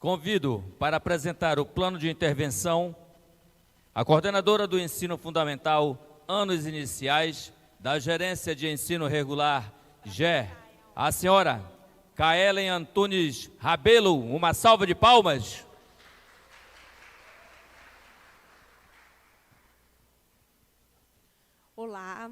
Convido para apresentar o plano de intervenção a coordenadora do ensino fundamental, anos iniciais, da Gerência de Ensino Regular, GER, a senhora Kaelen Antunes Rabelo. Uma salva de palmas. Olá,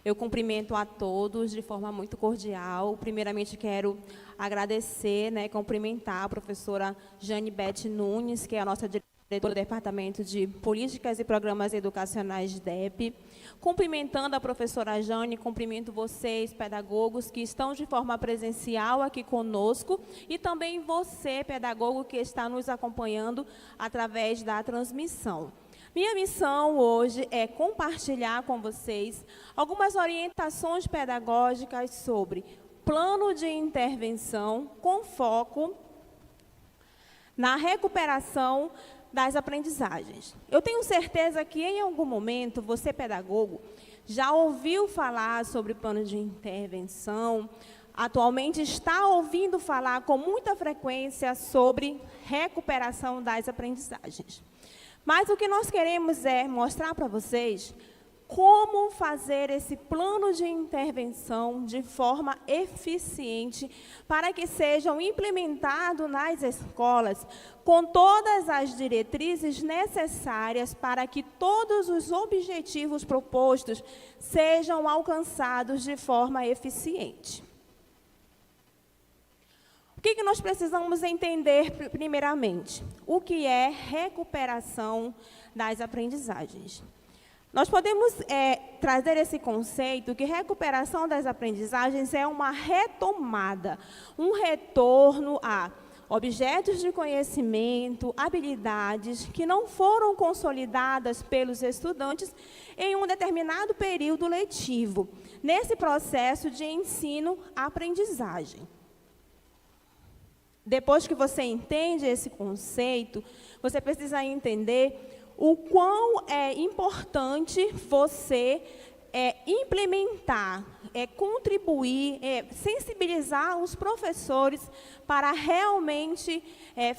eu cumprimento a todos de forma muito cordial. Primeiramente, quero agradecer, cumprimentar a professora Jane Beth Nunes, que é a nossa diretora do Departamento de Políticas e Programas Educacionais DEP. Cumprimentando a professora Jane, cumprimento vocês, pedagogos, que estão de forma presencial aqui conosco, e também você, pedagogo, que está nos acompanhando através da transmissão. Minha missão hoje é compartilhar com vocês algumas orientações pedagógicas sobre plano de intervenção com foco na recuperação das aprendizagens. Eu tenho certeza que em algum momento você, pedagogo, já ouviu falar sobre plano de intervenção, atualmente está ouvindo falar com muita frequência sobre recuperação das aprendizagens. Mas o que nós queremos é mostrar para vocês como fazer esse plano de intervenção de forma eficiente para que sejam implementados nas escolas com todas as diretrizes necessárias para que todos os objetivos propostos sejam alcançados de forma eficiente. O que nós precisamos entender primeiramente? O que é recuperação das aprendizagens? Nós podemos trazer esse conceito que recuperação das aprendizagens é uma retomada, um retorno a objetos de conhecimento, habilidades que não foram consolidadas pelos estudantes em um determinado período letivo, nesse processo de ensino-aprendizagem. Depois que você entende esse conceito, você precisa entender o quão é importante você implementar, contribuir, sensibilizar os professores para realmente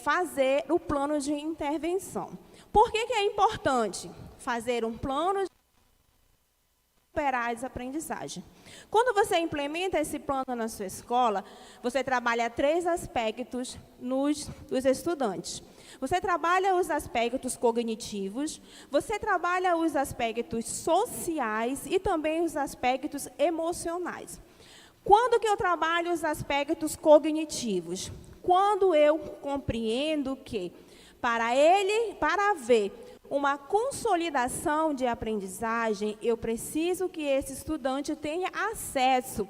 fazer o plano de intervenção. Por que é importante fazer um plano de recuperar as aprendizagens? Quando você implementa esse plano na sua escola, você trabalha 3 aspectos dos estudantes. Você trabalha os aspectos cognitivos, você trabalha os aspectos sociais e também os aspectos emocionais. Quando que eu trabalho os aspectos cognitivos? Quando eu compreendo que, para haver uma consolidação de aprendizagem, eu preciso que esse estudante tenha acesso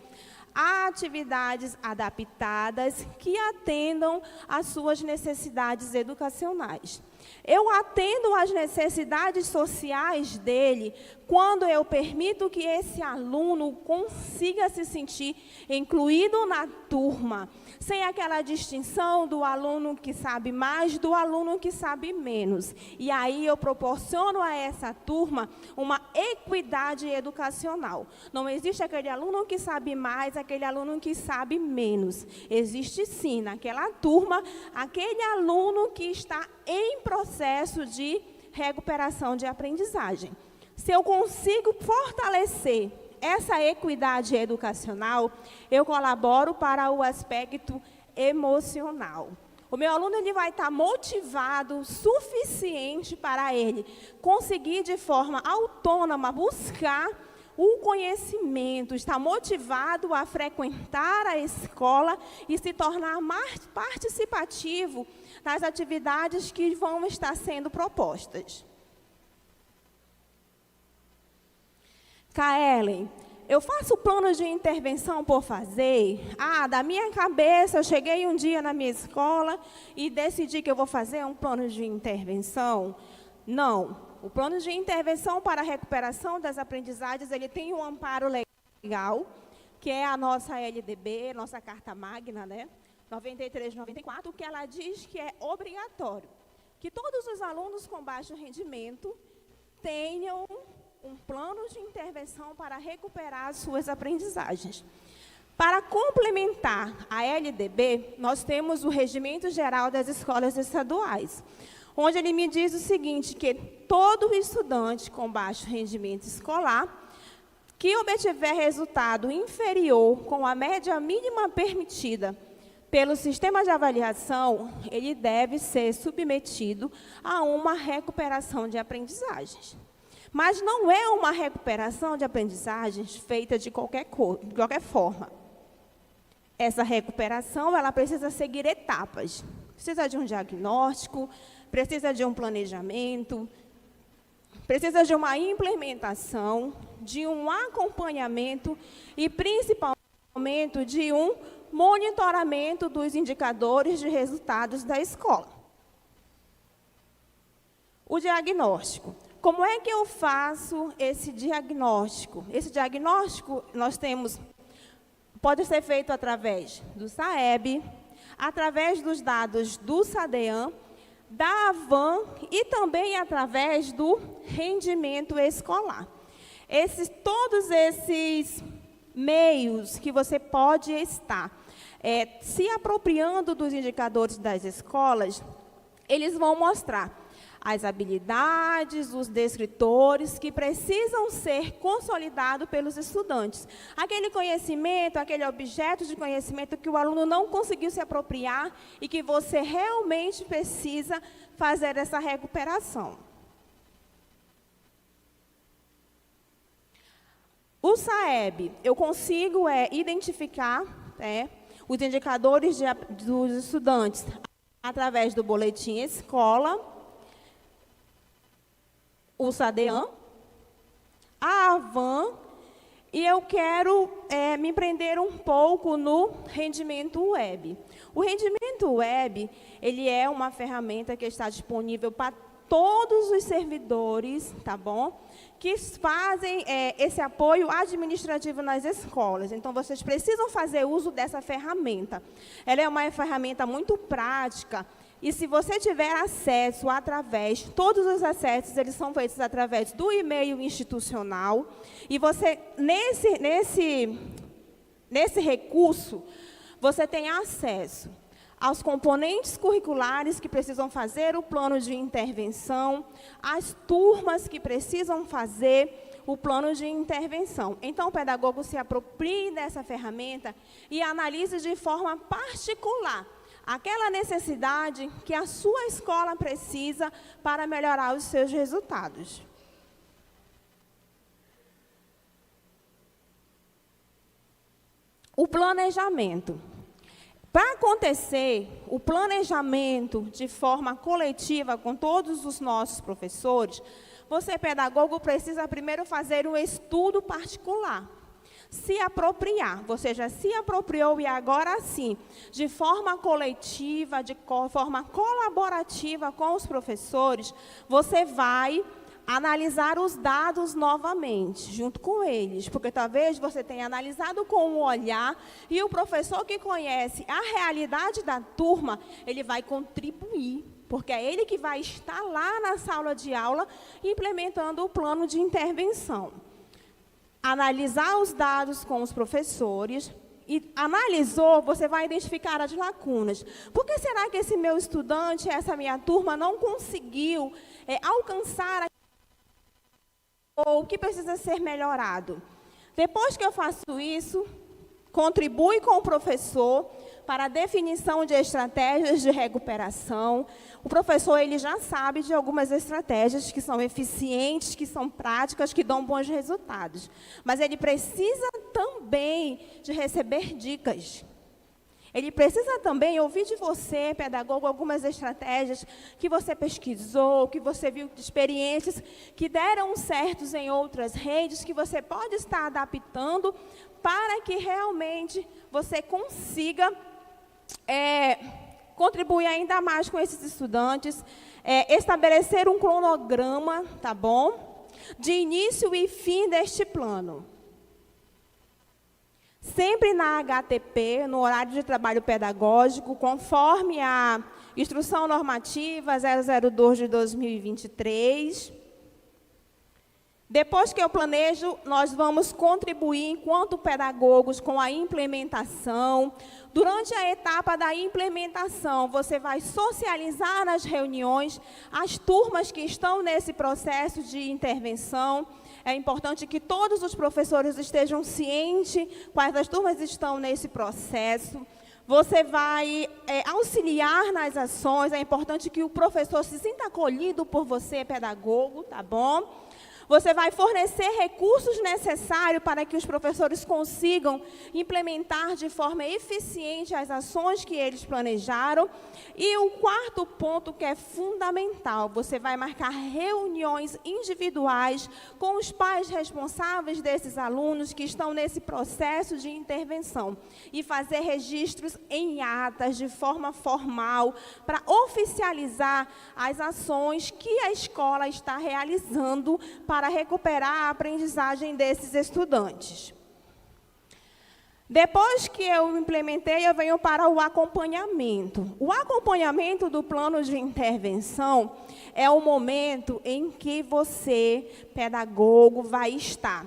a atividades adaptadas que atendam às suas necessidades educacionais. Eu atendo às necessidades sociais dele quando eu permito que esse aluno consiga se sentir incluído na turma, sem aquela distinção do aluno que sabe mais do aluno que sabe menos. E aí eu proporciono a essa turma uma equidade educacional. Não existe aquele aluno que sabe mais, aquele aluno que sabe menos. Existe sim, naquela turma, aquele aluno que está em processo de recuperação de aprendizagem. Se eu consigo fortalecer essa equidade educacional, eu colaboro para o aspecto emocional. O meu aluno ele vai estar motivado o suficiente para ele conseguir de forma autônoma buscar o conhecimento, está motivado a frequentar a escola e se tornar mais participativo nas atividades que vão estar sendo propostas. Kaelen, eu faço planos de intervenção por fazer? Da minha cabeça, eu cheguei um dia na minha escola e decidi que eu vou fazer um plano de intervenção? Não. O plano de intervenção para a recuperação das aprendizagens, ele tem um amparo legal, que é a nossa LDB, nossa Carta Magna, 93/94, que ela diz que é obrigatório que todos os alunos com baixo rendimento tenham um plano de intervenção para recuperar as suas aprendizagens. Para complementar a LDB, nós temos o Regimento Geral das Escolas Estaduais, onde ele me diz o seguinte, que todo estudante com baixo rendimento escolar que obtiver resultado inferior com a média mínima permitida pelo sistema de avaliação, ele deve ser submetido a uma recuperação de aprendizagens. Mas não é uma recuperação de aprendizagens feita de qualquer forma. Essa recuperação, ela precisa seguir etapas. Precisa de um diagnóstico, precisa de um planejamento, precisa de uma implementação, de um acompanhamento e, principalmente, de um monitoramento dos indicadores de resultados da escola. O diagnóstico. Como é que eu faço esse diagnóstico? Esse diagnóstico pode ser feito através do SAEB, através dos dados do SADEAM, da AVAN e também através do rendimento escolar. Todos esses meios que você pode estar se apropriando dos indicadores das escolas, eles vão mostrar as habilidades, os descritores que precisam ser consolidados pelos estudantes. Aquele conhecimento, aquele objeto de conhecimento que o aluno não conseguiu se apropriar e que você realmente precisa fazer essa recuperação. O SAEB, eu consigo identificar os indicadores dos estudantes através do boletim escola, o SADEAM, a AVAN, e eu quero me prender um pouco no rendimento web. O rendimento web, ele é uma ferramenta que está disponível para todos os servidores, tá bom? Que fazem esse apoio administrativo nas escolas. Então, vocês precisam fazer uso dessa ferramenta. Ela é uma ferramenta muito prática. E se você tiver acesso todos os acessos, eles são feitos através do e-mail institucional, e você, nesse recurso, você tem acesso aos componentes curriculares que precisam fazer o plano de intervenção, as turmas que precisam fazer o plano de intervenção. Então, o pedagogo se aproprie dessa ferramenta e analise de forma particular aquela necessidade que a sua escola precisa para melhorar os seus resultados. O planejamento. Para acontecer o planejamento de forma coletiva com todos os nossos professores, você, pedagogo, precisa primeiro fazer um estudo particular. Se apropriar, você já se apropriou e agora sim, de forma coletiva, de forma colaborativa com os professores, você vai analisar os dados novamente, junto com eles, porque talvez você tenha analisado com um olhar e o professor que conhece a realidade da turma, ele vai contribuir, porque é ele que vai estar lá na sala de aula implementando o plano de intervenção. Analisar os dados com os professores e analisou, você vai identificar as lacunas. Por que será que esse meu estudante, essa minha turma, não conseguiu alcançar ou o que precisa ser melhorado? Depois que eu faço isso, contribui com o professor para a definição de estratégias de recuperação. O professor, ele já sabe de algumas estratégias que são eficientes, que são práticas, que dão bons resultados. Mas ele precisa também de receber dicas. Ele precisa também ouvir de você, pedagogo, algumas estratégias que você pesquisou, que você viu de experiências que deram certos em outras redes, que você pode estar adaptando para que realmente você consiga contribuir ainda mais com esses estudantes, estabelecer um cronograma, tá bom? De início e fim deste plano. Sempre na HTP, no horário de trabalho pedagógico, conforme a Instrução Normativa 002 de 2023. Depois que eu planejo, nós vamos contribuir enquanto pedagogos com a implementação. Durante a etapa da implementação, você vai socializar nas reuniões as turmas que estão nesse processo de intervenção. É importante que todos os professores estejam cientes quais as turmas estão nesse processo. Você vai auxiliar nas ações. É importante que o professor se sinta acolhido por você, pedagogo, tá bom? Você vai fornecer recursos necessários para que os professores consigam implementar de forma eficiente as ações que eles planejaram. E o quarto ponto, que é fundamental, você vai marcar reuniões individuais com os pais responsáveis desses alunos que estão nesse processo de intervenção e fazer registros em atas de forma formal para oficializar as ações que a escola está realizando para recuperar a aprendizagem desses estudantes. Depois que eu implementei, eu venho para o acompanhamento. O acompanhamento do plano de intervenção é o momento em que você, pedagogo, vai estar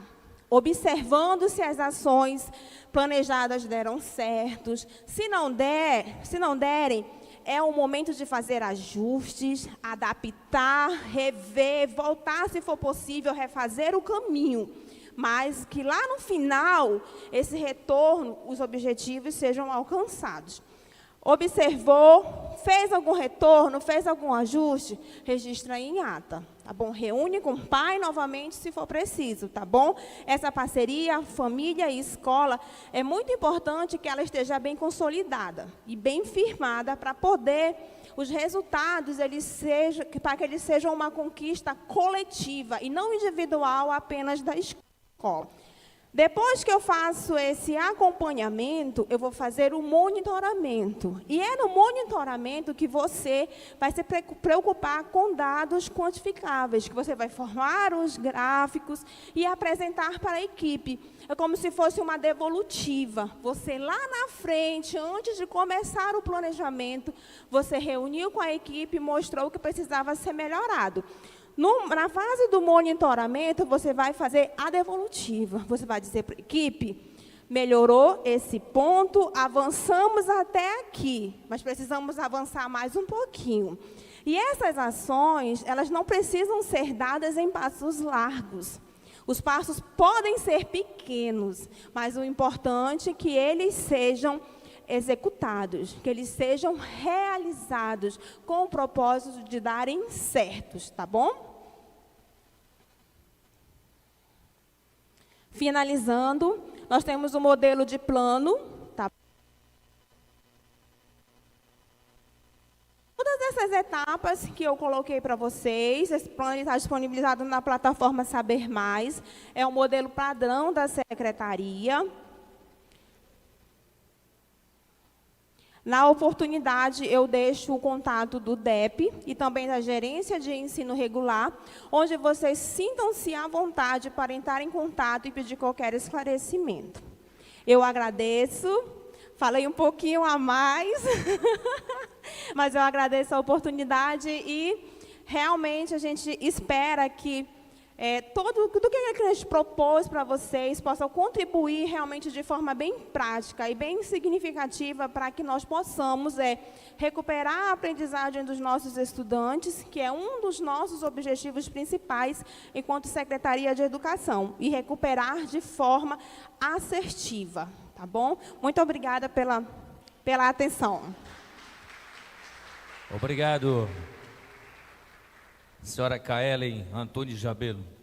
observando se as ações planejadas deram certos. Se não derem, é o momento de fazer ajustes, adaptar, rever, voltar, se for possível, refazer o caminho. Mas que lá no final, esse retorno, os objetivos sejam alcançados. Observou, fez algum retorno, fez algum ajuste, registra em ata, tá bom? Reúne com o pai novamente, se for preciso, tá bom? Essa parceria, família e escola, é muito importante que ela esteja bem consolidada e bem firmada para poder os resultados, para que eles sejam uma conquista coletiva e não individual apenas da escola. Depois que eu faço esse acompanhamento, eu vou fazer o monitoramento. E é no monitoramento que você vai se preocupar com dados quantificáveis, que você vai formar os gráficos e apresentar para a equipe. É como se fosse uma devolutiva. Você lá na frente, antes de começar o planejamento, você reuniu com a equipe e mostrou o que precisava ser melhorado. Na fase do monitoramento, você vai fazer a devolutiva. Você vai dizer para a equipe, melhorou esse ponto, avançamos até aqui, mas precisamos avançar mais um pouquinho. E essas ações, elas não precisam ser dadas em passos largos. Os passos podem ser pequenos, mas o importante é que eles sejam executados, que eles sejam realizados com o propósito de darem certos, tá bom? Finalizando, nós temos o modelo de plano, tá? Todas essas etapas que eu coloquei para vocês, esse plano está disponibilizado na plataforma Saber Mais, é o modelo padrão da secretaria. Na oportunidade, eu deixo o contato do DEP e também da Gerência de Ensino Regular, onde vocês sintam-se à vontade para entrar em contato e pedir qualquer esclarecimento. Eu agradeço, falei um pouquinho a mais, mas eu agradeço a oportunidade e realmente a gente espera que tudo que a gente propôs para vocês possa contribuir realmente de forma bem prática e bem significativa para que nós possamos recuperar a aprendizagem dos nossos estudantes, que é um dos nossos objetivos principais enquanto Secretaria de Educação, e recuperar de forma assertiva, tá bom? Muito obrigada pela atenção. Obrigado, senhora Kaelen Antunes Jabelo.